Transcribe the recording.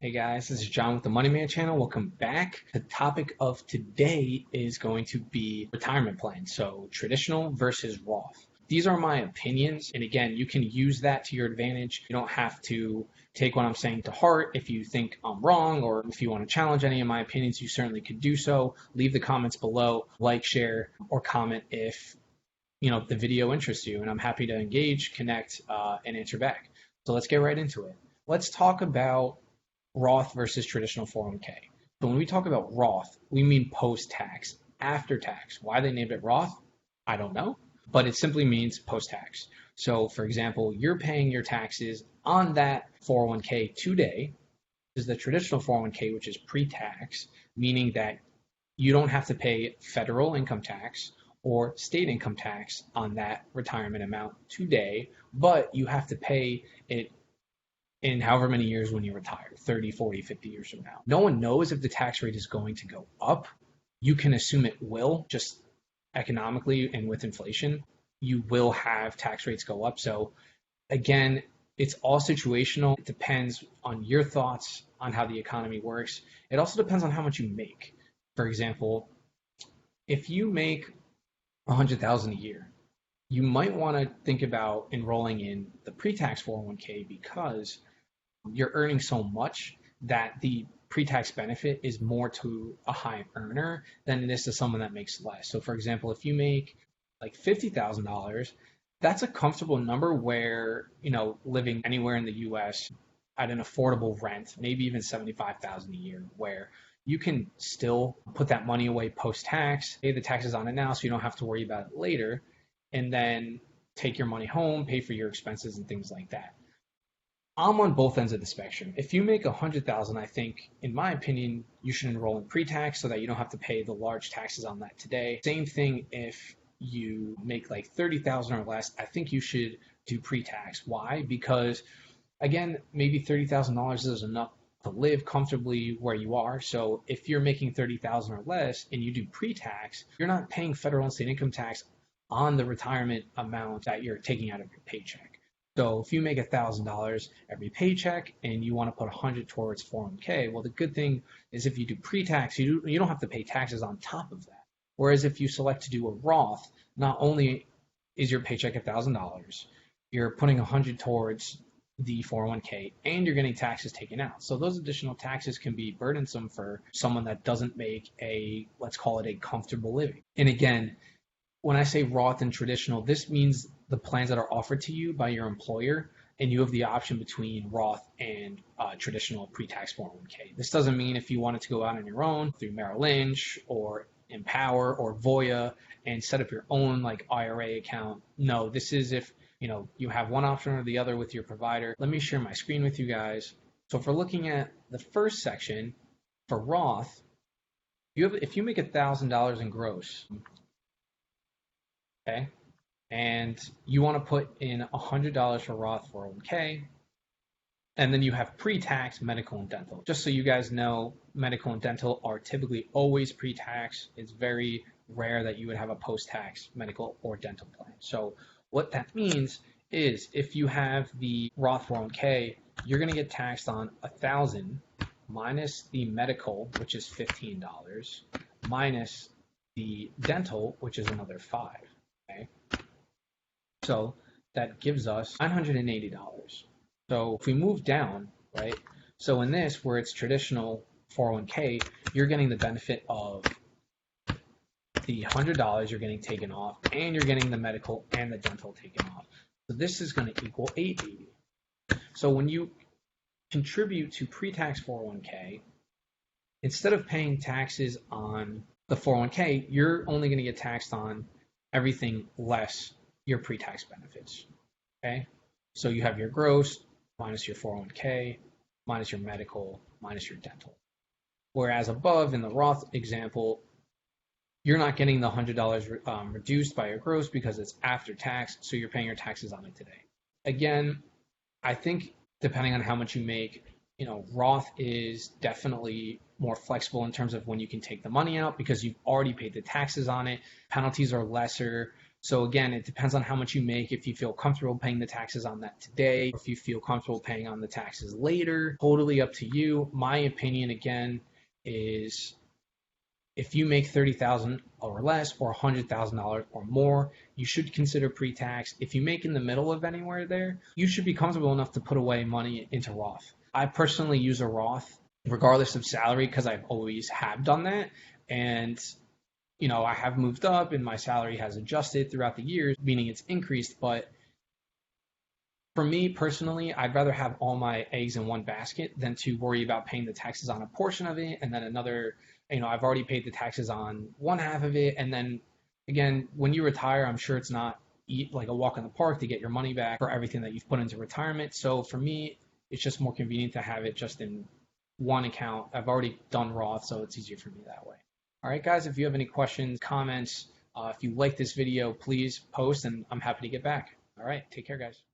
Hey guys, this is John with the Money Man channel. Welcome back. The topic of today is going to be retirement plans. So traditional versus Roth. These are my opinions. And again, you can use that to your advantage. You don't have to take what I'm saying to heart. If you think I'm wrong or if you want to challenge any of my opinions, you certainly could do so. Leave the comments below, like, share, or comment if the video interests you. And I'm happy to engage, connect, and answer back. So let's get right into it. Let's talk about Roth versus traditional 401k. So when we talk about Roth, we mean post-tax, after tax. Why they named it Roth, I don't know, but it simply means post-tax. So for example, you're paying your taxes on that 401k today. This is the traditional 401k, which is pre-tax, meaning that you don't have to pay federal income tax or state income tax on that retirement amount today, but you have to pay it in however many years when you retire, 30, 40, 50 years from now. No one knows if the tax rate is going to go up. You can assume it will, just economically and with inflation, you will have tax rates go up. So again, it's all situational. It depends on your thoughts on how the economy works. It also depends on how much you make. For example, if you make $100,000 a year, you might want to think about enrolling in the pre-tax 401k because you're earning so much that the pre-tax benefit is more to a high earner than it is to someone that makes less. So for example, if you make like $50,000, that's a comfortable number where, living anywhere in the US at an affordable rent, maybe even $75,000 a year, where you can still put that money away post-tax, pay the taxes on it now so you don't have to worry about it later, and then take your money home, pay for your expenses and things like that. I'm on both ends of the spectrum. If you make $100,000, I think, in my opinion, you should enroll in pre-tax so that you don't have to pay the large taxes on that today. Same thing if you make like $30,000 or less, I think you should do pre-tax. Why? Because again, maybe $30,000 is enough to live comfortably where you are. So if you're making $30,000 or less and you do pre-tax, you're not paying federal and state income tax on the retirement amount that you're taking out of your paycheck. So if you make $1,000 every paycheck and you want to put 100 towards 401k, well, the good thing is if you do pre-tax, you don't have to pay taxes on top of that. Whereas if you select to do a Roth, not only is your paycheck $1,000, you're putting 100 towards the 401k and you're getting taxes taken out. So those additional taxes can be burdensome for someone that doesn't make let's call it a comfortable living. And again, when I say Roth and traditional, this means the plans that are offered to you by your employer, and you have the option between Roth and traditional pre-tax 401k. This doesn't mean if you wanted to go out on your own through Merrill Lynch or Empower or Voya and set up your own like IRA account. No, this is if you have one option or the other with your provider. Let me share my screen with you guys. So if we're looking at the first section for Roth, if you make $1,000 in gross, okay, and you want to put in $100 for Roth 401k, and then you have pre-tax medical and dental. Just so you guys know, medical and dental are typically always pre-tax. It's very rare that you would have a post-tax medical or dental plan. So what that means is if you have the Roth 401k, you're going to get taxed on $1,000 minus the medical, which is $15, minus the dental, which is another $5. Okay. So that gives us $980. So if we move down, right? So in this, where it's traditional 401k, you're getting the benefit of the $100 you're getting taken off, and you're getting the medical and the dental taken off. So this is going to equal $880. So when you contribute to pre-tax 401k, instead of paying taxes on the 401k, you're only going to get taxed on everything less your pre-tax benefits. Okay, so you have your gross minus your 401k minus your medical minus your dental. Whereas above in the Roth example, you're not getting the $100 reduced by your gross because it's after tax, so you're paying your taxes on it today. Again, I think depending on how much you make, Roth is definitely more flexible in terms of when you can take the money out because you've already paid the taxes on it. Penalties are lesser. So again, it depends on how much you make. If you feel comfortable paying the taxes on that today, or if you feel comfortable paying on the taxes later, totally up to you. My opinion, again, is if you make $30,000 or less, or $100,000 or more, you should consider pre-tax. If you make in the middle of anywhere there, you should be comfortable enough to put away money into Roth. I personally use a Roth regardless of salary because I've always have done that. And I have moved up and my salary has adjusted throughout the years, meaning it's increased. But for me personally, I'd rather have all my eggs in one basket than to worry about paying the taxes on a portion of it and then another. I've already paid the taxes on one half of it. And then again, when you retire, I'm sure it's not like a walk in the park to get your money back for everything that you've put into retirement. So for me, it's just more convenient to have it just in one account. I've already done Roth, so it's easier for me that way. All right, guys, if you have any questions, comments, if you like this video, please post and I'm happy to get back. All right, take care, guys.